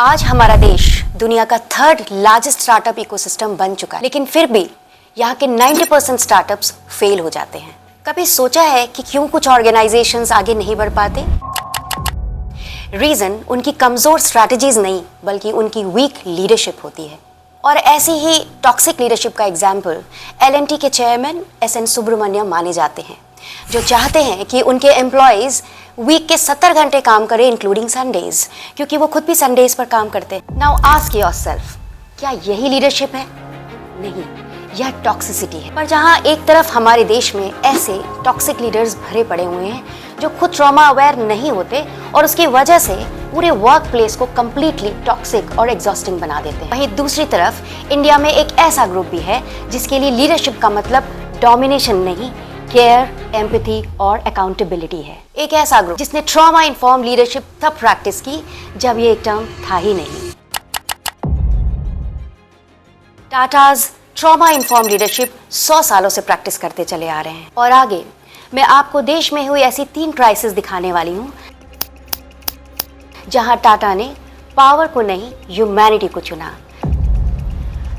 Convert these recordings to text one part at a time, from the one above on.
आज हमारा देश दुनिया का 3rd लार्जेस्ट स्टार्टअप इकोसिस्टम बन चुका है, लेकिन फिर भी यहाँ के 90% स्टार्टअप्स फेल हो जाते हैं। कभी सोचा है कि क्यों कुछ ऑर्गेनाइजेशंस आगे नहीं बढ़ पाते? रीजन उनकी कमजोर स्ट्रैटेजीज नहीं, बल्कि उनकी वीक लीडरशिप होती है। और ऐसी ही टॉक्सिक लीडरशिप का एग्जाम्पल L&T के चेयरमैन S.N. सुब्रमण्यम माने जाते हैं, जो चाहते हैं कि उनके एम्प्लॉयज वीक के 70 घंटे काम करें इंक्लूडिंग संडेज, क्योंकि वो खुद भी संडेज पर काम करते हैं। नाउ आस्क योरसेल्फ, क्या यही लीडरशिप है? नहीं, यह टॉक्सिसिटी है। पर जहां एक तरफ हमारे देश में ऐसे टॉक्सिक लीडर्स भरे पड़े हुए हैं जो खुद ट्रॉमा अवेयर नहीं होते और उसकी वजह से पूरे वर्क प्लेस को कंप्लीटली टॉक्सिक और एग्जॉस्टिंग बना देते हैं, वहीं दूसरी तरफ इंडिया में एक ऐसा ग्रुप भी है जिसके लिए लीडरशिप का मतलब डोमिनेशन नहीं, केयर, एम्पैथी और अकाउंटेबिलिटी है। एक ऐसा ग्रुप जिसने ट्रॉमा इन्फॉर्म लीडरशिप तब प्रैक्टिस की जब ये एक टर्म था ही नहीं। टाटाज ट्रॉमा इन्फॉर्म लीडरशिप 100 सालों से प्रैक्टिस करते चले आ रहे हैं। और आगे मैं आपको देश में हुई ऐसी 3 क्राइसिस दिखाने वाली हूँ जहां टाटा ने पावर को नहीं, ह्यूमैनिटी को चुना।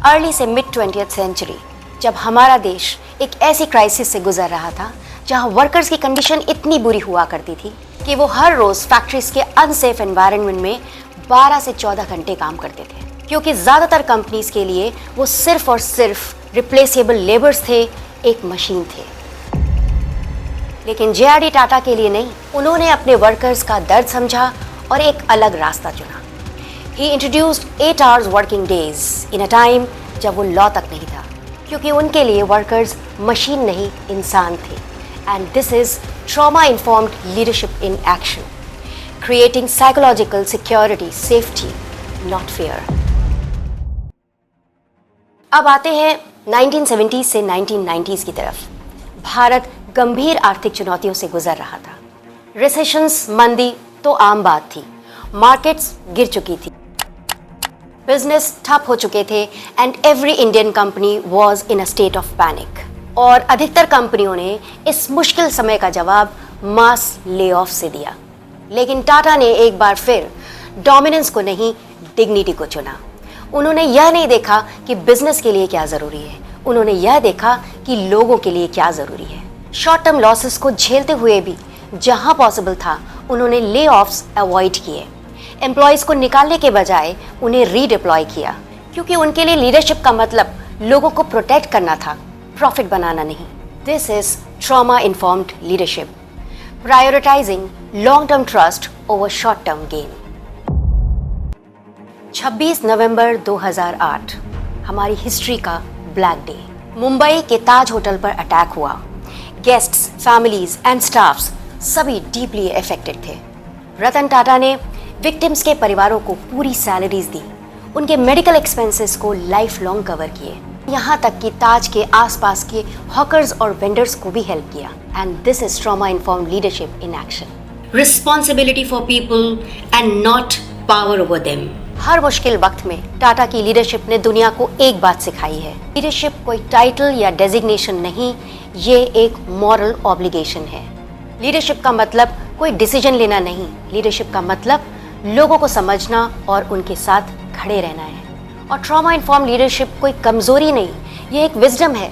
अर्ली से मिड 20th सेंचुरी, जब हमारा देश एक ऐसी क्राइसिस से गुजर रहा था जहां वर्कर्स की कंडीशन इतनी बुरी हुआ करती थी कि वो हर रोज फैक्ट्रीज के अनसेफ एनवायरनमेंट में 12 से 14 घंटे काम करते थे, क्योंकि ज्यादातर कंपनीज के लिए वो सिर्फ और सिर्फ रिप्लेसेबल लेबर्स थे, एक मशीन थे। लेकिन JRD टाटा के लिए नहीं, उन्होंने अपने वर्कर्स का दर्द समझा और एक अलग रास्ता चुना। He introduced 8 hours working days in a time जब वो लॉ तक नहीं था, क्योंकि उनके लिए वर्कर्स मशीन नहीं, इंसान थे। And this is trauma informed leadership in action, creating psychological security, safety, not fear. अब आते हैं 1970s से 1990s की तरफ। भारत गंभीर आर्थिक चुनौतियों से गुजर रहा था। रिसेशंस, मंदी तो आम बात थी, मार्केट्स गिर चुकी थी, बिजनेस ठप हो चुके थे and every Indian company was in a state of panic. और अधिकतर कंपनियों ने इस मुश्किल समय का जवाब मास ले ऑफ से दिया। लेकिन टाटा ने एक बार फिर डोमिनेंस को नहीं, डिग्निटी को चुना। उन्होंने यह नहीं देखा कि बिजनेस के लिए क्या जरूरी है, उन्होंने यह देखा कि लोगों के लिए क्या जरूरी है। शॉर्ट टर्म लॉसेस को झेलते हुए भी जहां पॉसिबल था उन्होंने ले ऑफ्स अवॉइड किए। एम्प्लॉयज को निकालने के बजाय उन्हें रीडिप्लॉय किया, क्योंकि उनके लिए लीडरशिप का मतलब लोगों को प्रोटेक्ट करना था, प्रॉफिट बनाना नहीं। This is trauma informed leadership, prioritising long term trust over short term gain. 26 नवंबर 2008 हमारी हिस्ट्री का ब्लैक डे। मुंबई के ताज होटल पर अटैक हुआ। गेस्ट्स, फैमिलीज एंड स्टाफ्स सभी डीपली अफेक्टेड थे। रतन टाटा ने विक्टिम्स के परिवारों को पूरी सैलरीज दी, उनके मेडिकल एक्सपेंसेस को लाइफ लॉन्ग कवर किए, यहाँ तक कि ताज के आसपास के हॉकर्स और वेंडर्स को भी हेल्प किया। And this is trauma informed leadership in action, responsibility for people and not power over them. हर मुश्किल वक्त में टाटा की लीडरशिप ने दुनिया को एक बात सिखाई है, लीडरशिप कोई टाइटल या डेजिग्नेशन नहीं, ये एक मॉरल ऑब्लिगेशन है। लीडरशिप का मतलब कोई डिसीजन लेना नहीं, लीडरशिप का मतलब लोगों को समझना और उनके साथ खड़े रहना है। और ट्रॉमा इन्फॉर्म लीडरशिप कोई कमजोरी नहीं, ये एक विजडम है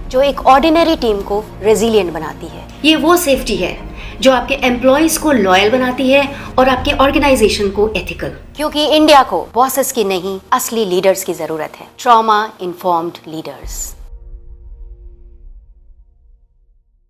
जो एक ऑर्डिनरी टीम को रेजिलिएंट बनाती है। ये वो सेफ्टी है जो आपके एम्प्लॉयज को लॉयल बनाती है और आपके ऑर्गेनाइजेशन को एथिकल। क्योंकि इंडिया को बॉसेस की नहीं, असली लीडर्स की जरूरत है। Trauma informed leaders.